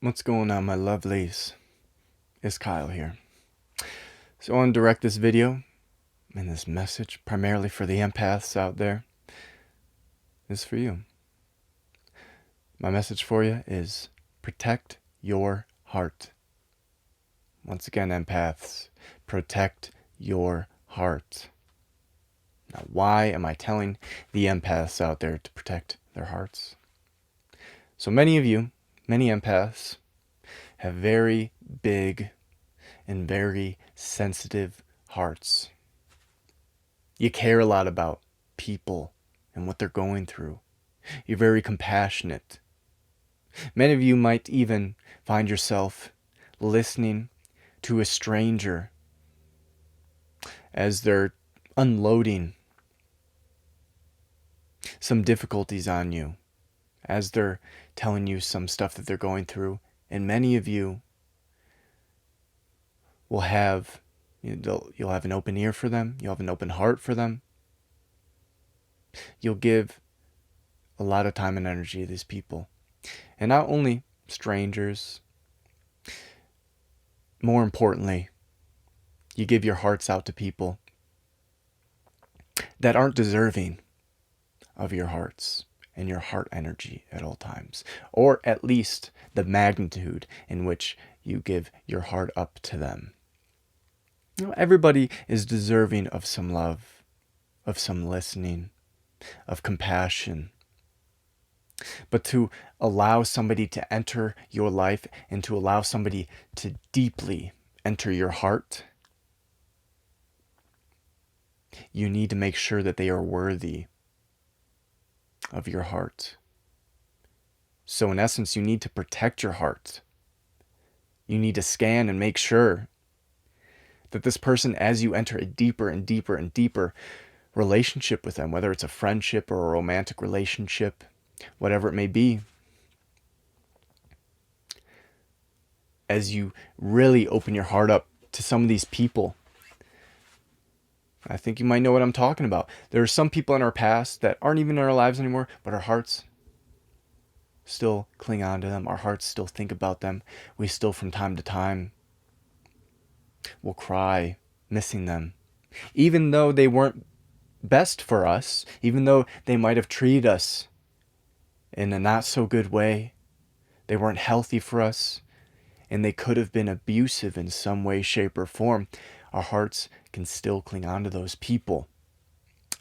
What's going on, my lovelies? It's Kyle here. So I want to direct this video and this message primarily for the empaths out there. This is for you. My message for you is protect your heart. Once again, empaths, protect your heart. Now, why am I telling the empaths out there to protect their hearts? So many of you, many empaths, have very big and very sensitive hearts. You care a lot about people and what they're going through. You're very compassionate. Many of you might even find yourself listening to a stranger as they're unloading some difficulties on you, as they're telling you some stuff that they're going through. And many of you will have, you'll have an open ear for them. You'll have an open heart for them. You'll give a lot of time and energy to these people. And not only strangers, more importantly, you give your hearts out to people that aren't deserving of your hearts and your heart energy at all times, or at least the magnitude in which you give your heart up to them. Everybody is deserving of some love, of some listening, of compassion. But to allow somebody to enter your life and to allow somebody to deeply enter your heart, you need to make sure that they are worthy of your heart. So in essence, you need to protect your heart. You need to scan and make sure that this person, as you enter a deeper and deeper and deeper relationship with them, whether it's a friendship or a romantic relationship, whatever it may be, as you really open your heart up to some of these people, I think you might know what I'm talking about. There are some people in our past that aren't even in our lives anymore, but our hearts still cling on to them. Our hearts still think about them. We still, from time to time, will cry, missing them. Even though they weren't best for us, even though they might have treated us in a not so good way, they weren't healthy for us, and they could have been abusive in some way, shape, or form, our hearts can still cling on to those people.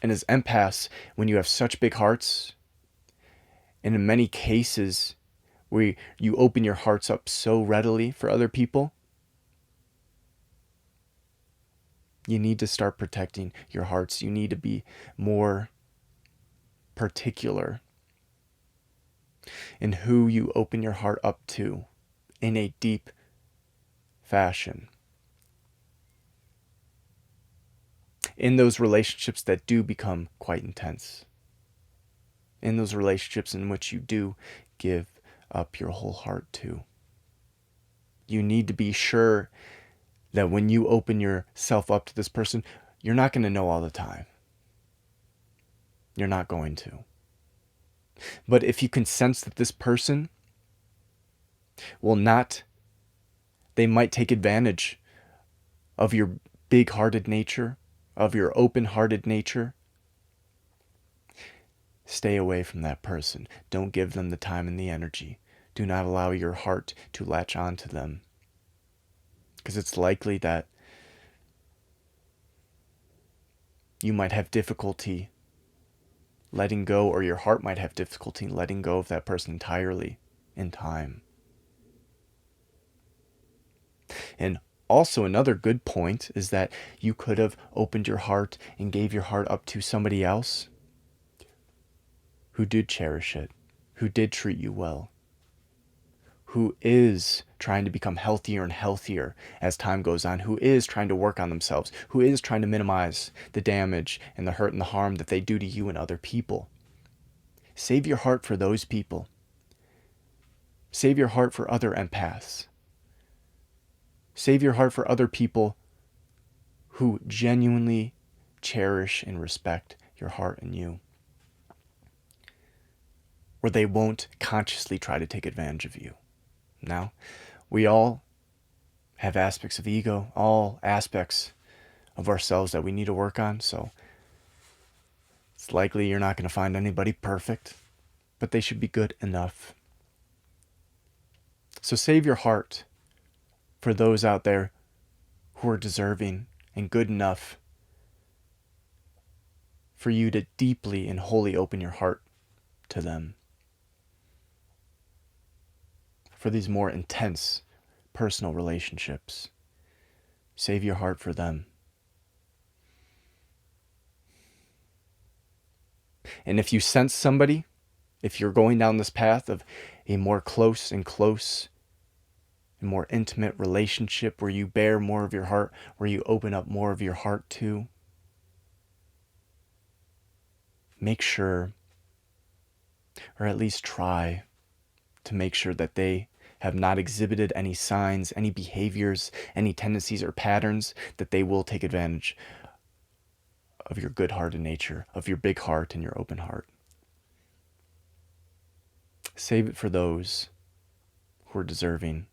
And as empaths, when you have such big hearts, and in many cases where you open your hearts up so readily for other people, you need to start protecting your hearts. You need to be more particular in who you open your heart up to in a deep fashion. In those relationships that do become quite intense. In those relationships in which you do give up your whole heart to. You need to be sure that when you open yourself up to this person, you're not going to know all the time. You're not going to. But if you can sense that this person will not, they might take advantage of your big-hearted nature, of your open-hearted nature, stay away from that person. Don't give them the time and the energy. Do not allow your heart to latch onto them. Because it's likely that you might have difficulty letting go, or your heart might have difficulty letting go of that person entirely in time. And also another good point is that you could have opened your heart and gave your heart up to somebody else who did cherish it, who did treat you well, who is trying to become healthier and healthier as time goes on, who is trying to work on themselves, who is trying to minimize the damage and the hurt and the harm that they do to you and other people. Save your heart for those people. Save your heart for other empaths. Save your heart for other people who genuinely cherish and respect your heart and you, where they won't consciously try to take advantage of you. Now, we all have aspects of ego, all aspects of ourselves that we need to work on. So it's likely you're not going to find anybody perfect, but they should be good enough. So save your heart for those out there who are deserving and good enough for you to deeply and wholly open your heart to them. For these more intense personal relationships, save your heart for them. And if you sense somebody, if you're going down this path of a more close and more intimate relationship where you bear more of your heart, where you open up more of your heart to, make sure, or at least try to make sure that they have not exhibited any signs, any behaviors, any tendencies or patterns that they will take advantage of your good-hearted nature, of your big heart and your open heart. Save it for those who are deserving,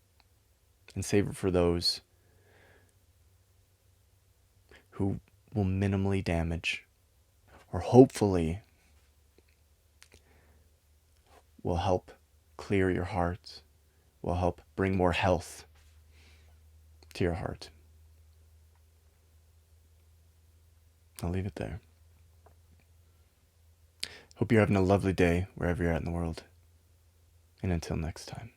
and save it for those who will minimally damage, or hopefully will help clear your heart, will help bring more health to your heart. I'll leave it there. Hope you're having a lovely day wherever you're at in the world. And until next time.